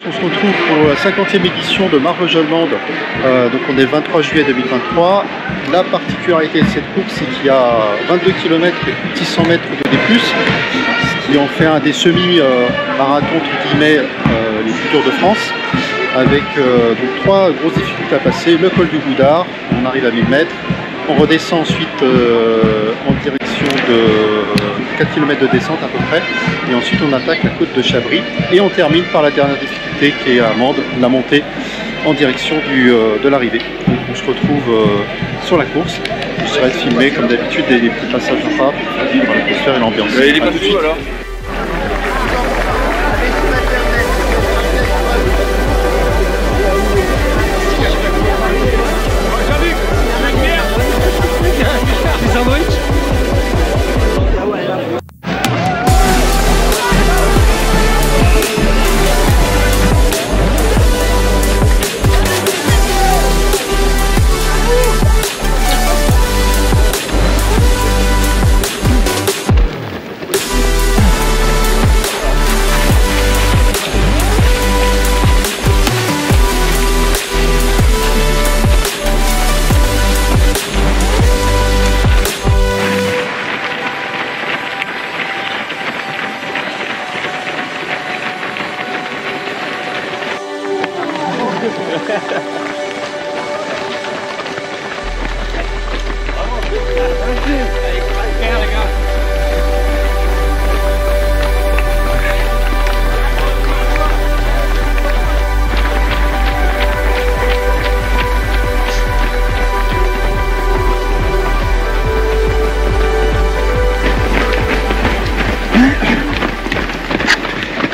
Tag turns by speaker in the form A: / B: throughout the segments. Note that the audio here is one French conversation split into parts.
A: On se retrouve pour la 50e édition de Marvejols-Land, donc on est le 23 juillet 2023. La particularité de cette course, c'est qu'il y a 22 km et 600 mètres de D+, ce qui en fait un des semi-marathons entre guillemets les plus durs de France, avec donc 3 grosses difficultés à passer. Le col du Goudard, on arrive à 1000 mètres, on redescend ensuite en direction de 4 km de descente à peu près, et ensuite on attaque la côte de Chabris, et on termine par la dernière difficulté qui est à Mende, la montée en direction de l'arrivée. Donc on se retrouve sur la course. J'essaierai de filmer comme d'habitude des petits passages sympas pour faire vivre l'atmosphère et l'ambiance.
B: Il est pas tout de suite alors.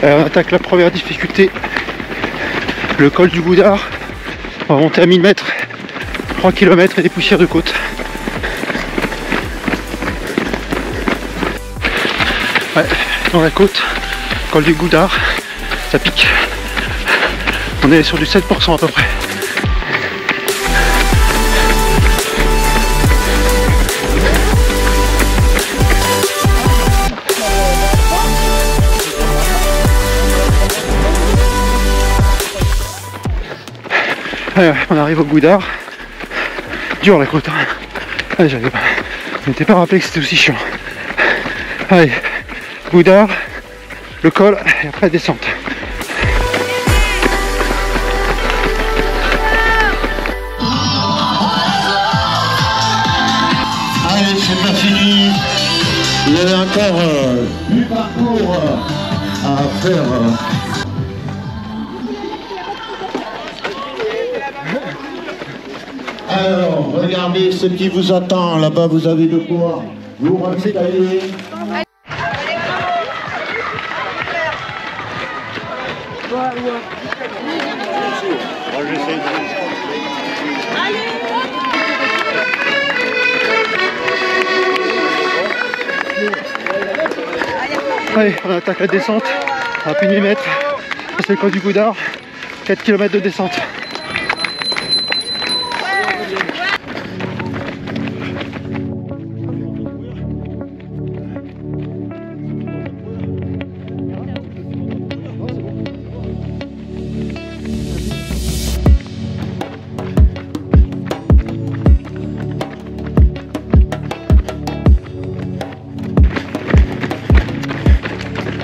A: On attaque la première difficulté, le col du Goudard. On va monter à 1000 mètres, 3 km et des poussières de côte. Ouais, dans la côte, col du Goudard, ça pique. On est sur du 7% à peu près. On arrive au Goudard, dur la côte, hein. Allez, je m'étais pas rappelé que c'était aussi chiant. Allez, Goudard, le col et après descente.
C: Allez, c'est pas fini, il y avait encore du parcours à faire. Alors, regardez ce qui vous attend. Là-bas, vous avez de quoi vous ravitailler.
A: Allez, on attaque la descente à plus de 1000 mètres. C'est le col du Goudard, 4 km de descente.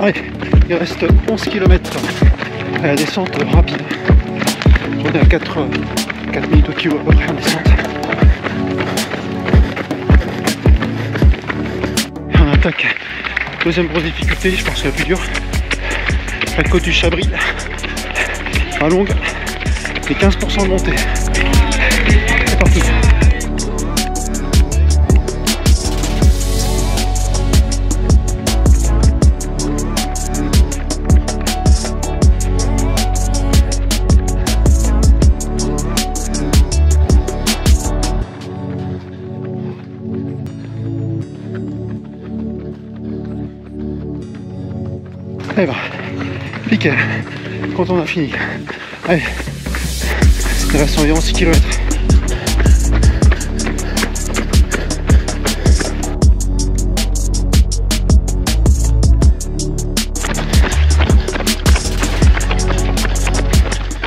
A: Allez, il reste 11 km à la descente rapide. On est à 4 minutes au kilo à peu près en descente. Et on attaque deuxième grosse difficulté, je pense que la plus dure. La côte du Chabris, à longue, et 15% de montée. C'est parti. Allez, va, nickel, quand on a fini. Allez, il reste environ 6 km.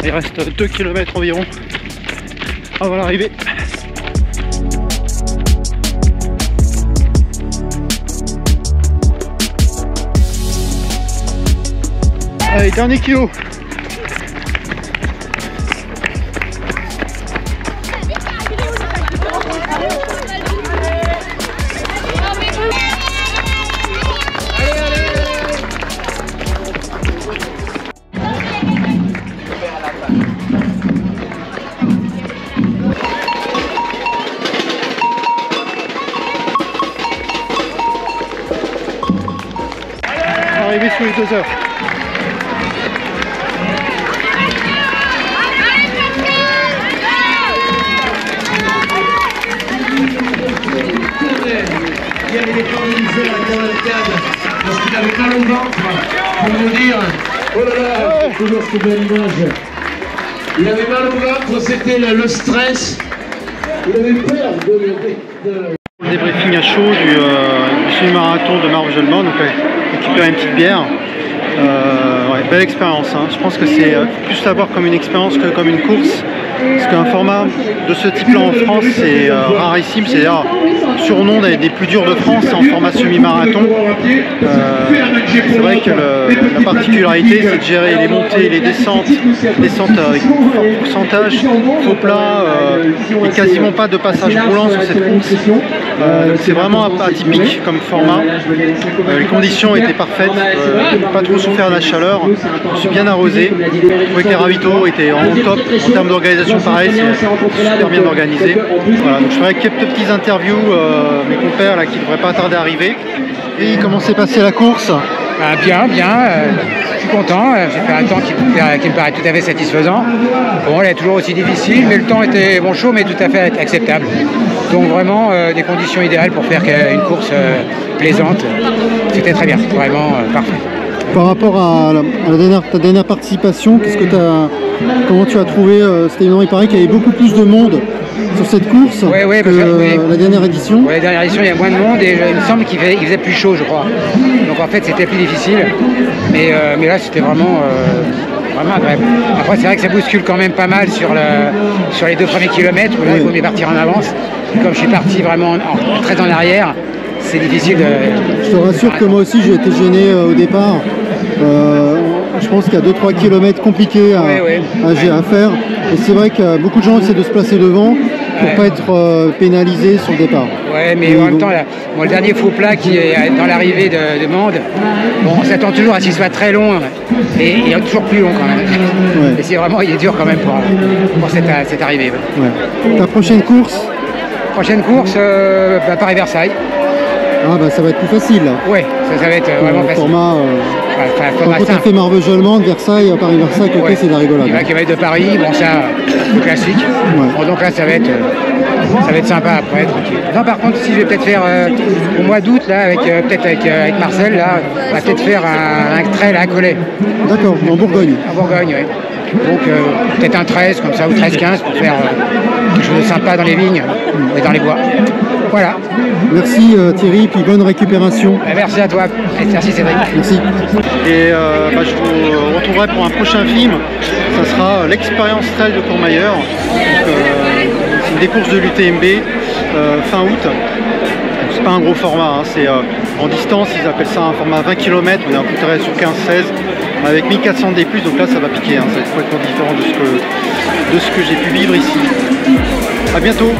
A: Il reste 2 km environ avant l'arrivée. Allez, dernier kilo. Arrivé sous les 2 heures.
C: Il avait organisé la cavalcade parce qu'il avait mal au ventre pour nous dire oh là là, toujours cette belle image. Il avait mal au ventre, c'était le stress. Il avait peur de
A: Le débriefing à chaud du semi-marathon de Marvejols-Morne, donc récupérer une petite bière. Ouais, belle expérience, hein. Je pense que c'est plus la voir comme une expérience que comme une course. Parce qu'un format de ce type-là en France, c'est rarissime. C'est d'ailleurs surnom des plus durs de France en format semi-marathon. C'est vrai que la particularité, c'est de gérer les montées et les descentes avec fort pourcentage, faux plat, et quasiment pas de passage roulant sur cette course. C'est vraiment atypique comme format. Les conditions étaient parfaites, pas trop souffert de la chaleur. Je suis bien arrosé. Je trouvais que les ravitaux étaient en top en termes d'organisation. Pareil, c'est super bien organisé. Voilà, donc je ferai quelques petites interviews, mes compères là qui ne devraient pas tarder à arriver. Et comment s'est passée la course?
B: Bien, je suis content, j'ai fait un temps qui me paraît tout à fait satisfaisant. Bon, elle est toujours aussi difficile, mais le temps était bon chaud, mais tout à fait acceptable. Donc vraiment des conditions idéales pour faire une course plaisante. C'était très bien, vraiment parfait.
A: Par rapport à ta dernière participation, comment tu as trouvé cet événement? Il paraît qu'il y avait beaucoup plus de monde sur cette course que la dernière édition.
B: Oui, la dernière édition, il y a moins de monde et il me semble qu'il faisait plus chaud, je crois. Donc en fait, c'était plus difficile. Mais là, c'était vraiment agréable. Après, c'est vrai que ça bouscule quand même pas mal sur les 2 premiers kilomètres où là, il vaut mieux partir en avance. Et comme je suis parti vraiment très en arrière, c'est difficile de...
A: Je te rassure que moi aussi, j'ai été gêné au départ. Je pense qu'il y a 2-3 km compliqués à faire. Et c'est vrai que beaucoup de gens essaient de se placer devant pour ne pas être pénalisés sur le départ.
B: Ouais, mais en même temps, le dernier faux plat qui est dans l'arrivée de Mende, bon, on s'attend toujours à ce qu'il soit très long, et il est toujours plus long quand même. Ouais. Et c'est vraiment, il est dur quand même pour cette arrivée.
A: Ouais. Ta prochaine course?
B: Prochaine course, Paris-Versailles.
A: Ah bah ça va être plus facile là.
B: Oui, ça va être vraiment facile.
A: Format, quand tu as fait Marvejols-Morne, Versailles, Paris-Versailles, c'est de la rigolade.
B: Il y a un kilomètre de Paris, bon ça, le classique. Ouais. Bon, donc là ça va être sympa après, tranquille. Non, par contre, si je vais peut-être faire au mois d'août, là, avec Marcel, là, on va peut-être faire un trail à Collet.
A: D'accord, en Bourgogne.
B: En Bourgogne, oui. Donc peut-être un 13 comme ça, ou 13-15 pour faire quelque chose de sympa dans les vignes et dans les bois. Voilà.
A: Merci Thierry, puis bonne récupération.
B: Merci à toi. Merci Cédric.
A: Merci. Et je vous retrouverai pour un prochain film. Ça sera l'expérience trail de Courmayeur. C'est des courses de l'UTMB fin août. C'est pas un gros format, hein. C'est en distance, ils appellent ça un format 20 km, on est à peu près sur 15-16 avec 1400 D+, donc là ça va piquer, hein. Ça va être complètement différent de ce que j'ai pu vivre ici. A bientôt.